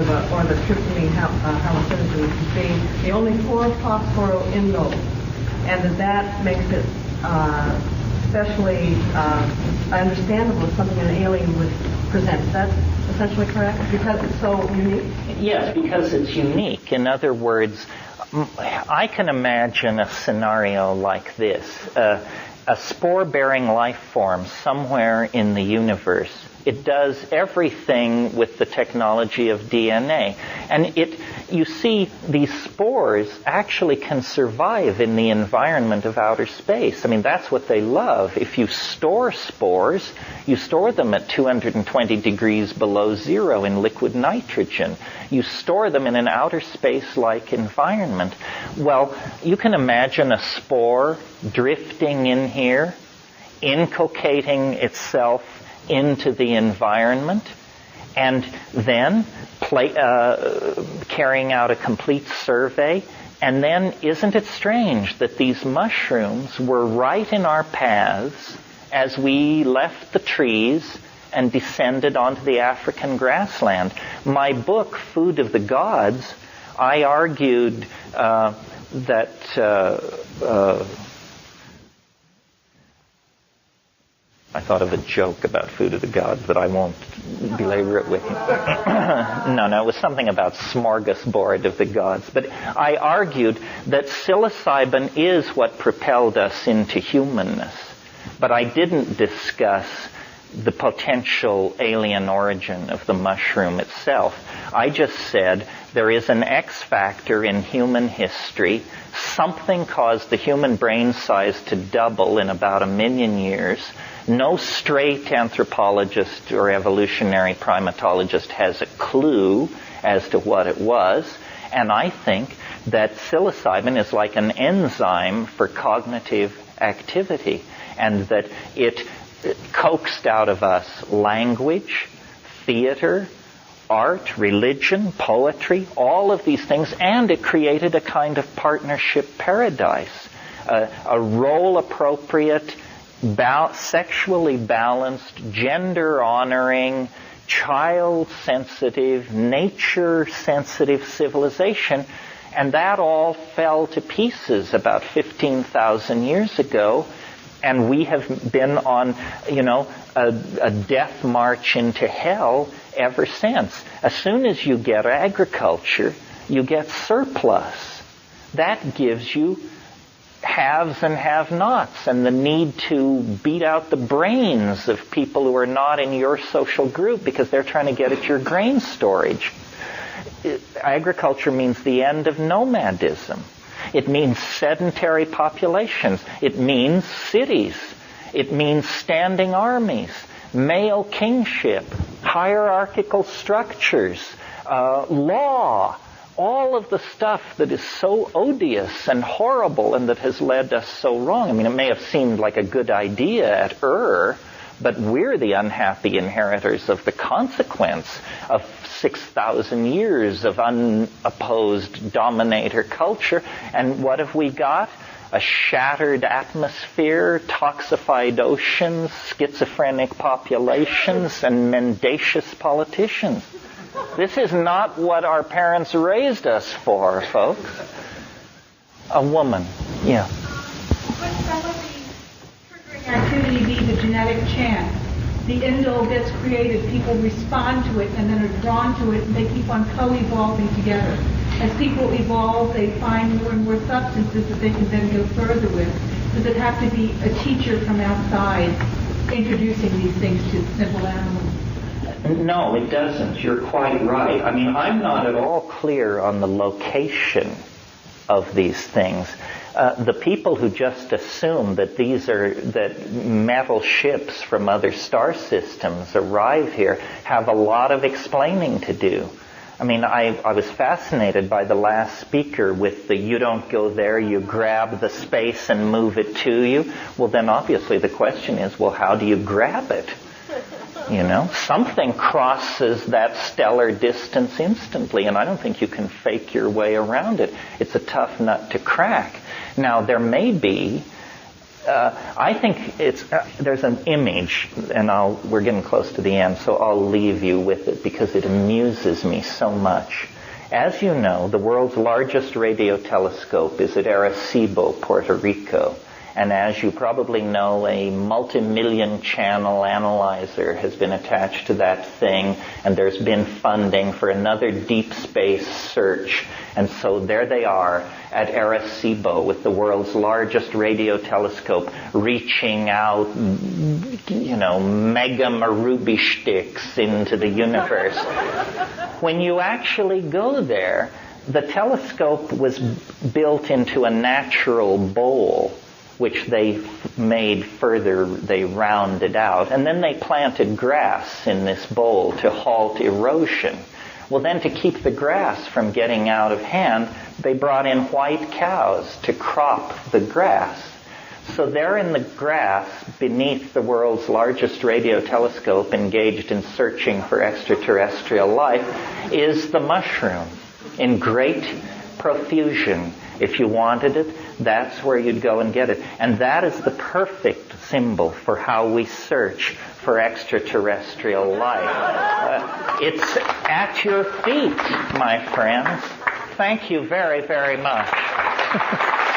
or the tryptamine hallucinogens being the only 4-phosphoroindole, and that makes it especially understandable as something an alien would present. Is that essentially correct? Because it's so unique? Yes, because it's unique. In other words, I can imagine a scenario like this. A spore-bearing life form somewhere in the universe. It does everything with the technology of DNA. And you see, these spores actually can survive in the environment of outer space. I mean, that's what they love. If you store spores, you store them at 220 degrees below zero in liquid nitrogen. You store them in an outer space-like environment. Well, you can imagine a spore drifting in here, inculcating itself into the environment, and then carrying out a complete survey. And then, isn't it strange that these mushrooms were right in our paths as we left the trees and descended onto the African grassland? My book, Food of the Gods, I argued that I thought of a joke about Food of the Gods, but I won't belabor it with you. No, it was something about smorgasbord of the gods. But I argued that psilocybin is what propelled us into humanness. But I didn't discuss the potential alien origin of the mushroom itself. I just said there is an X factor in human history. Something caused the human brain size to double in about 1 million years. No straight anthropologist or evolutionary primatologist has a clue as to what it was. And I think that psilocybin is like an enzyme for cognitive activity, and that it coaxed out of us language, theater, art, religion, poetry, all of these things, and it created a kind of partnership paradise, a role-appropriate, sexually balanced, gender-honoring, child-sensitive, nature-sensitive civilization. And that all fell to pieces about 15,000 years ago. And we have been on, a death march into hell ever since. As soon as you get agriculture, you get surplus. That gives you haves and have-nots, and the need to beat out the brains of people who are not in your social group because they're trying to get at your grain storage. Agriculture means the end of nomadism. It means sedentary populations. It means cities. It means standing armies, male kingship, hierarchical structures, law, all of the stuff that is so odious and horrible and that has led us so wrong. I mean, it may have seemed like a good idea at but we're the unhappy inheritors of the consequence of 6,000 years of unopposed dominator culture. And what have we got? A shattered atmosphere, toxified oceans, schizophrenic populations, and mendacious politicians. This is not what our parents raised us for, folks. A woman, yeah. Would some of the triggering activity be the genetic chance? The indole gets created, people respond to it, and then are drawn to it, and they keep on co-evolving together. As people evolve, they find more and more substances that they can then go further with. Does it have to be a teacher from outside introducing these things to simple animals? No, it doesn't. You're quite right. I mean, I'm not at all clear on the location of these things. The people who just assume that that metal ships from other star systems arrive here have a lot of explaining to do. I mean, I was fascinated by the last speaker with the you don't go there, you grab the space and move it to you. Well, then obviously the question is, well, how do you grab it? Something crosses that stellar distance instantly, and I don't think you can fake your way around it. It's a tough nut to crack. Now, there may be I think there's an image, and we're getting close to the end, so I'll leave you with it because it amuses me so much. As you know, the world's largest radio telescope is at Arecibo, Puerto Rico. And as you probably know, a multi-million channel analyzer has been attached to that thing, and there's been funding for another deep space search. And so there they are at Arecibo with the world's largest radio telescope reaching out, mega Marubishtiks into the universe. When you actually go there, the telescope was built into a natural bowl, which they made further, they rounded out. And then they planted grass in this bowl to halt erosion. Well, then to keep the grass from getting out of hand, they brought in white cows to crop the grass. So there in the grass, beneath the world's largest radio telescope engaged in searching for extraterrestrial life, is the mushroom in great profusion. If you wanted it, that's where you'd go and get it. And that is the perfect symbol for how we search for extraterrestrial life. It's at your feet, my friends. Thank you very, very much.